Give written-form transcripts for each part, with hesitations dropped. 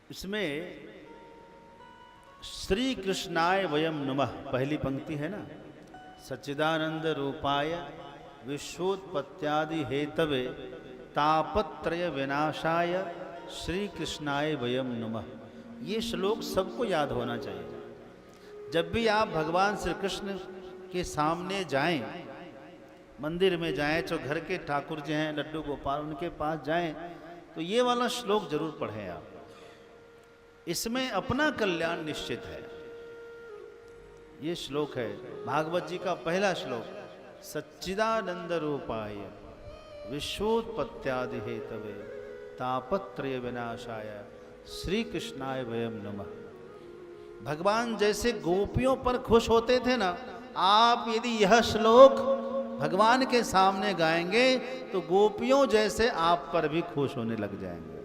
इसमें श्री कृष्णाय वयम नमः पहली पंक्ति है ना, सच्चिदानंद रूपाय विश्वोत्पत्त्यादि हेतवे तापत्रय विनाशाय श्री कृष्णाय वयम नमः। ये श्लोक सबको याद होना चाहिए। जब भी आप भगवान श्री कृष्ण के सामने जाएं, मंदिर में जाएं, तो घर के ठाकुर जी हैं लड्डू गोपाल, उनके पास जाएं तो ये वाला श्लोक जरूर पढ़ें आप। इसमें अपना कल्याण निश्चित है। ये श्लोक है भागवत जी का पहला श्लोक, सच्चिदानंद रूपाय विश्वोत्पत्त्यादि हेतवे तापत्रय विनाशाय श्री कृष्णाय वयम नमः। भगवान जैसे गोपियों पर खुश होते थे ना, आप यदि यह श्लोक भगवान के सामने गाएंगे तो गोपियों जैसे आप पर भी खुश होने लग जाएंगे।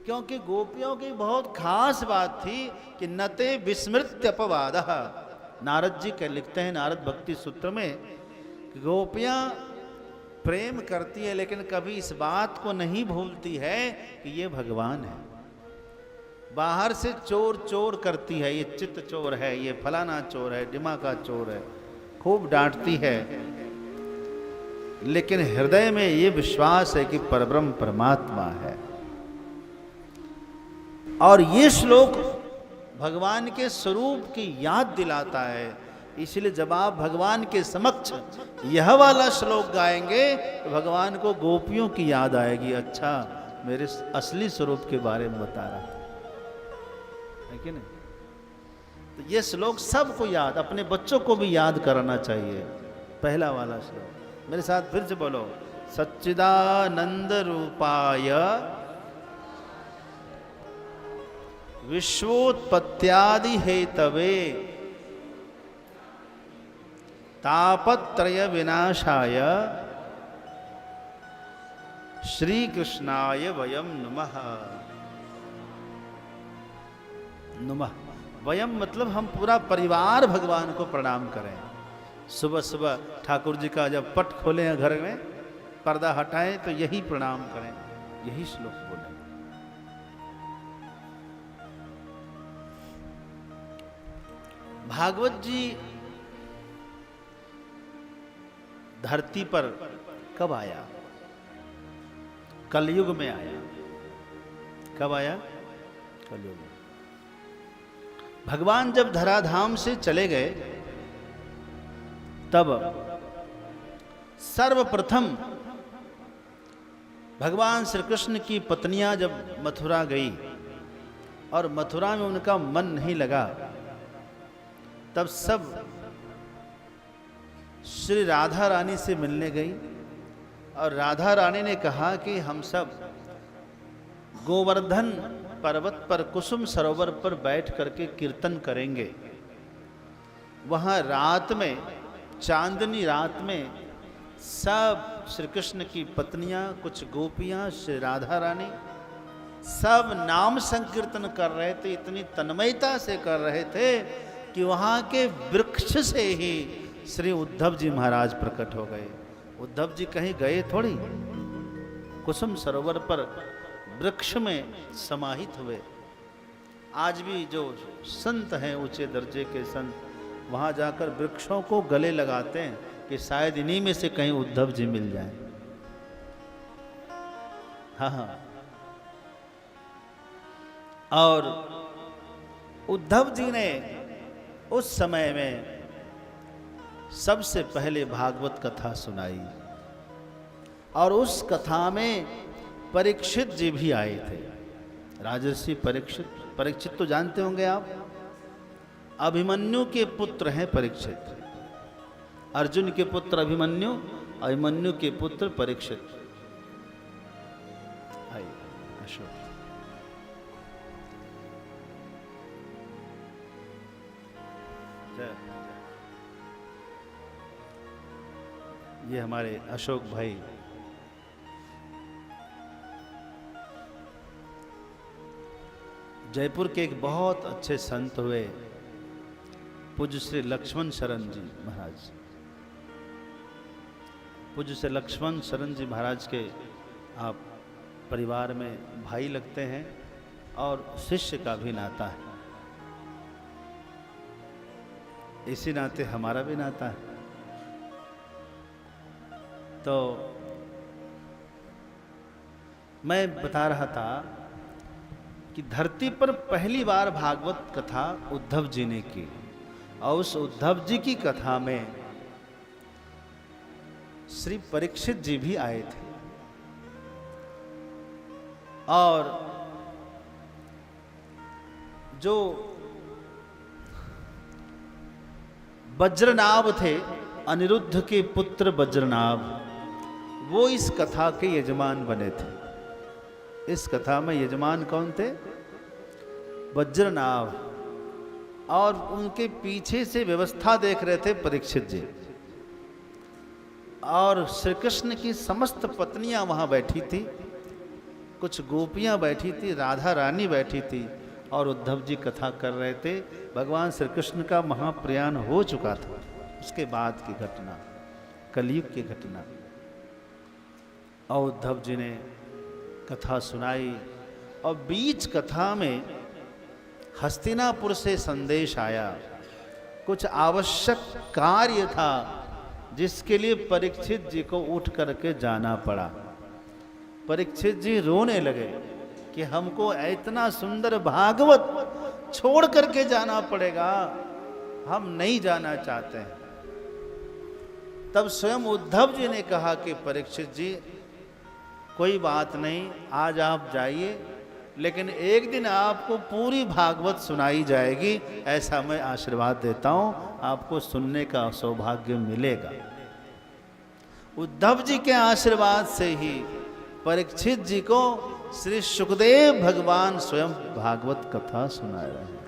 क्योंकि गोपियों की बहुत खास बात थी कि नते विस्मृत्यपवादः। नारद जी के लिखते हैं नारद भक्ति सूत्र में कि गोपियां प्रेम करती है लेकिन कभी इस बात को नहीं भूलती है कि ये भगवान है। बाहर से चोर चोर करती है, ये चित्त चोर है, ये फलाना चोर है, डिमा का चोर है, खूब डांटती है, लेकिन हृदय में ये विश्वास है कि परब्रह्म परमात्मा है। और ये श्लोक भगवान के स्वरूप की याद दिलाता है। इसलिए जब आप भगवान के समक्ष यह वाला श्लोक गाएंगे तो भगवान को गोपियों की याद आएगी, अच्छा मेरे असली स्वरूप के बारे में बता रहा है कि नहीं। तो ये श्लोक सबको याद, अपने बच्चों को भी याद कराना चाहिए। पहला वाला श्लोक मेरे साथ फिर से बोलो, सच्चिदानंद रूपाय विश्वोत्पत्त्यादि हेतवे तापत्रय विनाशाय श्री कृष्णाय वयम नमः। नमः वयम मतलब हम पूरा परिवार भगवान को प्रणाम करें। सुबह सुबह ठाकुर जी का जब पट खोलें घर में, पर्दा हटाएं तो यही प्रणाम करें, यही श्लोक बोलें। भागवत जी धरती पर कब आया? कलयुग में आया। कब आया? कलयुग में। भगवान जब धराधाम से चले गए तब सर्वप्रथम भगवान श्री कृष्ण की पत्नियां जब मथुरा गई और मथुरा में उनका मन नहीं लगा, तब सब श्री राधा रानी से मिलने गई और राधा रानी ने कहा कि हम सब गोवर्धन पर्वत पर कुसुम सरोवर पर बैठ करके कीर्तन करेंगे। वहाँ रात में, चांदनी रात में सब श्री कृष्ण की पत्नियां, कुछ गोपियां, श्री राधा रानी सब नाम संकीर्तन कर रहे थे। इतनी तन्मयता से कर रहे थे कि वहाँ के वृक्ष से ही श्री उद्धव जी महाराज प्रकट हो गए। उद्धव जी कहीं गए थोड़ी, कुसुम सरोवर पर वृक्ष में समाहित हुए। आज भी जो संत हैं, ऊंचे दर्जे के संत, वहाँ जाकर वृक्षों को गले लगाते हैं कि शायद इन्हीं में से कहीं उद्धव जी मिल जाएं। हाँ हाँ। और उद्धव जी ने उस समय में सबसे पहले भागवत कथा सुनाई और उस कथा में परीक्षित जी भी आए थे। राजर्षि परीक्षित, परीक्षित तो जानते होंगे आप, अभिमन्यु के पुत्र हैं परीक्षित। अर्जुन के पुत्र अभिमन्यु, अभिमन्यु के पुत्र परीक्षित। आइए अशोक। ये हमारे अशोक भाई जयपुर के एक बहुत अच्छे संत हुए, पूज्य श्री लक्ष्मण शरण जी महाराज। पूज्य श्री लक्ष्मण शरण जी महाराज के आप परिवार में भाई लगते हैं और शिष्य का भी नाता है। इसी नाते हमारा भी नाता है। तो मैं बता रहा था कि धरती पर पहली बार भागवत कथा उद्धव जी ने की, और उस उद्धव जी की कथा में श्री परीक्षित जी भी आए थे। और जो वज्रनाभ थे, अनिरुद्ध के पुत्र वज्रनाभ, वो इस कथा के यजमान बने थे। इस कथा में यजमान कौन थे? वज्रनाभ। और उनके पीछे से व्यवस्था देख रहे थे परीक्षित जी। और श्री कृष्ण की समस्त पत्नियां वहां बैठी थी, कुछ गोपियां बैठी थी, राधा रानी बैठी थी, और उद्धव जी कथा कर रहे थे। भगवान श्री कृष्ण का महाप्रयाण हो चुका था। उसके बाद की घटना, कलयुग की घटना। और उद्धव जी ने कथा सुनाई, और बीच कथा में हस्तिनापुर से संदेश आया। कुछ आवश्यक कार्य था जिसके लिए परीक्षित जी को उठ करके जाना पड़ा। परीक्षित जी रोने लगे कि हमको इतना सुंदर भागवत छोड़ करके जाना पड़ेगा, हम नहीं जाना चाहते हैं। तब स्वयं उद्धव जी ने कहा कि परीक्षित जी, कोई बात नहीं, आज आप जाइए, लेकिन एक दिन आपको पूरी भागवत सुनाई जाएगी, ऐसा मैं आशीर्वाद देता हूं, आपको सुनने का सौभाग्य मिलेगा। उद्धव जी के आशीर्वाद से ही परीक्षित जी को श्री सुखदेव भगवान स्वयं भागवत कथा सुना रहे हैं।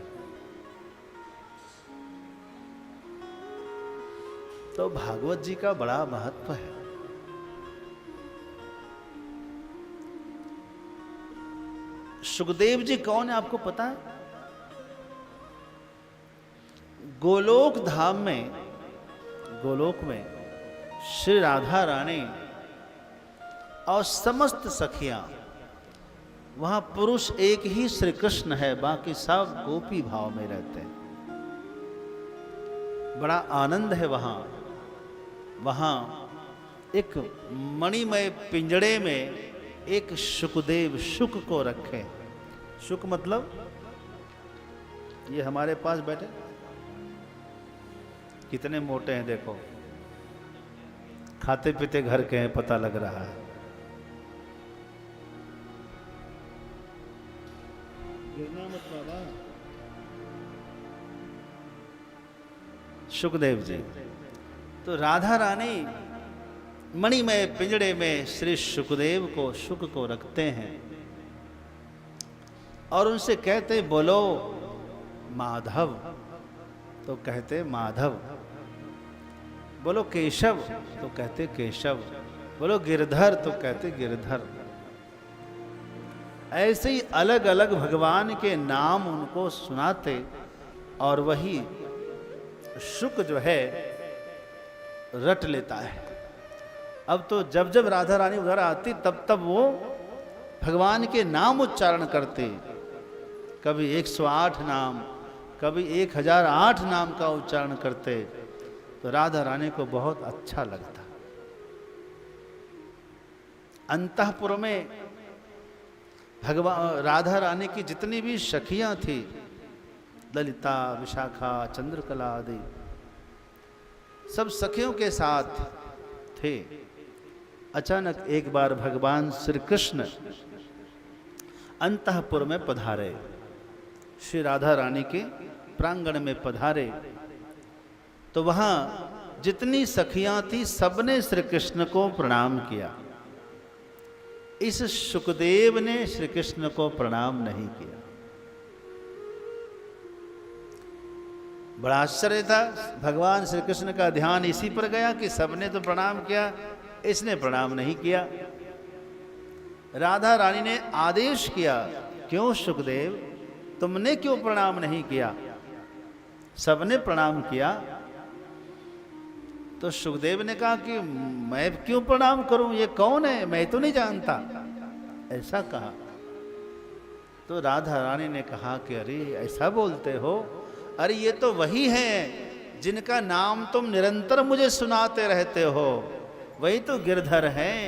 तो भागवत जी का बड़ा महत्व है। सुखदेव जी कौन है आपको पता है? गोलोक धाम में, गोलोक में श्री राधा रानी और समस्त सखियां, वहां पुरुष एक ही श्री कृष्ण है, बाकी सब गोपी भाव में रहते हैं। बड़ा आनंद है वहां। वहां एक मणिमय पिंजड़े में एक सुखदेव शुक को रखे। शुक मतलब ये हमारे पास बैठे, कितने मोटे हैं देखो, खाते पीते घर के हैं, पता लग रहा है। गिरना मत बाबा। सुखदेव जी तो राधा रानी मणिमय पिंजड़े में श्री सुखदेव को, शुक को रखते हैं और उनसे कहते बोलो माधव, तो कहते माधव। बोलो केशव, तो कहते केशव। बोलो गिरधर, तो कहते गिरधर। ऐसे ही अलग अलग भगवान के नाम उनको सुनाते, और वही शुक जो है रट लेता है। अब तो जब जब राधा रानी उधर आती तब तब वो भगवान के नाम उच्चारण करते। कभी 108 नाम, कभी 1008 नाम का उच्चारण करते। तो राधा रानी को बहुत अच्छा लगता। अंतःपुर में भगवान राधा रानी की जितनी भी सखियां थी, ललिता, विशाखा, चंद्रकला आदि, सब सखियों के साथ थे। अचानक एक बार भगवान श्री कृष्ण अंतःपुर में पधारे, श्री राधा रानी के प्रांगण में पधारे। तो वहां जितनी सखियां थी सबने श्री कृष्ण को प्रणाम किया। इस सुखदेव ने श्री कृष्ण को प्रणाम नहीं किया। बड़ा आश्चर्य था। भगवान श्री कृष्ण का ध्यान इसी पर गया कि सबने तो प्रणाम किया, इसने प्रणाम नहीं किया। राधा रानी ने आदेश किया, क्यों सुखदेव, तुमने क्यों प्रणाम नहीं किया? सबने प्रणाम किया। तो सुखदेव ने कहा कि मैं क्यों प्रणाम करूं, ये कौन है, मैं तो नहीं जानता, ऐसा कहा। तो तो राधा रानी ने कहा कि अरे ऐसा बोलते हो, अरे ये तो वही हैं जिनका नाम तुम निरंतर मुझे सुनाते रहते हो, वही तो गिरधर हैं,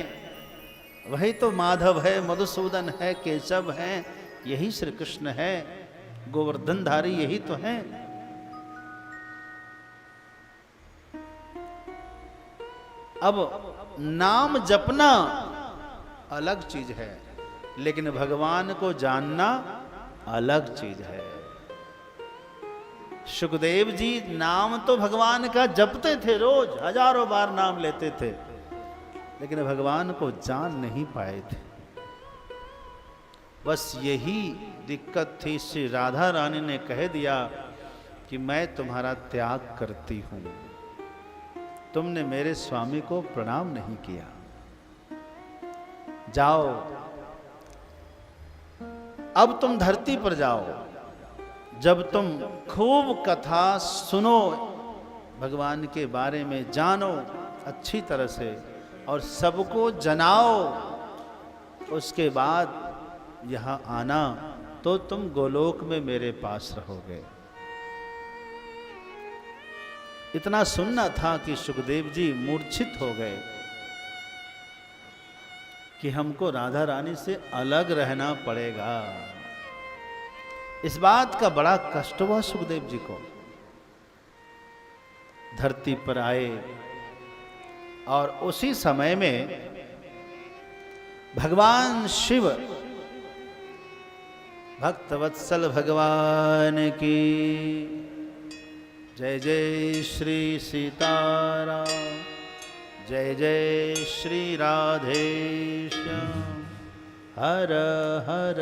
वही तो माधव है, मधुसूदन है, केशव है, यही श्री कृष्ण है, गोवर्धनधारी यही तो हैं। अब नाम जपना अलग चीज है, लेकिन भगवान को जानना अलग चीज है। सुखदेव जी नाम तो भगवान का जपते थे, रोज हजारों बार नाम लेते थे, लेकिन भगवान को जान नहीं पाए थे। बस यही दिक्कत थी। श्री राधा रानी ने कह दिया कि मैं तुम्हारा त्याग करती हूं, तुमने मेरे स्वामी को प्रणाम नहीं किया, जाओ अब तुम धरती पर जाओ, जब तुम खूब कथा सुनो, भगवान के बारे में जानो अच्छी तरह से और सबको जनाओ, उसके बाद यहाँ आना तो तुम गोलोक में मेरे पास रहोगे। इतना सुनना था कि सुखदेव जी मूर्छित हो गए कि हमको राधा रानी से अलग रहना पड़ेगा। इस बात का बड़ा कष्ट हुआ सुखदेव जी को। धरती पर आए और उसी समय में भगवान शिव, भक्तवत्सल भगवान की जय जय श्री सीताराम, जय जय श्री राधेश्याम, हर हर